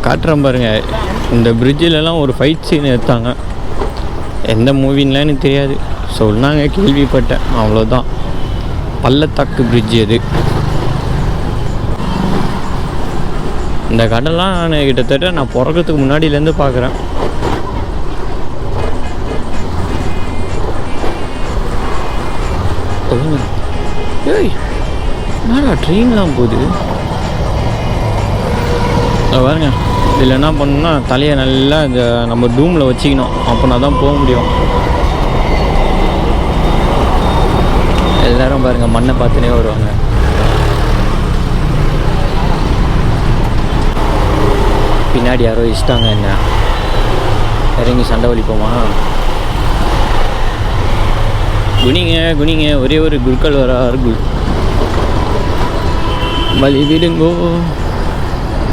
காட்டுறேன் பாருங்கள். இந்த பிரிட்ஜிலலாம் ஒரு ஃபைட் சீன் எடுத்தாங்க. எந்த மூவின்லாம் எனக்கு தெரியாது, சொன்னாங்க, கேள்விப்பட்டேன், அவ்வளோதான். பள்ளத்தாக்கு பிரிட்ஜ் அது. இந்த கடலாம் நான் கிட்டத்தட்ட நான் பிறக்கிறதுக்கு முன்னாடியிலேருந்து பார்க்குறேன். ஏய் என்னடா ட்ரெயின்லாம் போகுது பாருங்க. இதில் என்ன பண்ணணும்னா தலையை நல்லா இந்த நம்ம டூமில் வச்சுக்கணும், அப்போனா தான் போக முடியும். எல்லோரும் பாருங்கள் மண்ணை பார்த்துனே வருவாங்க. பின்னாடி யாரோ இஷ்டாங்க, என்ன இறங்கி சண்டை வலிப்போமா? குனிங்க குனிங்க, ஒரே ஒரு குருக்கள் வரார், வழி விடுங்கோ.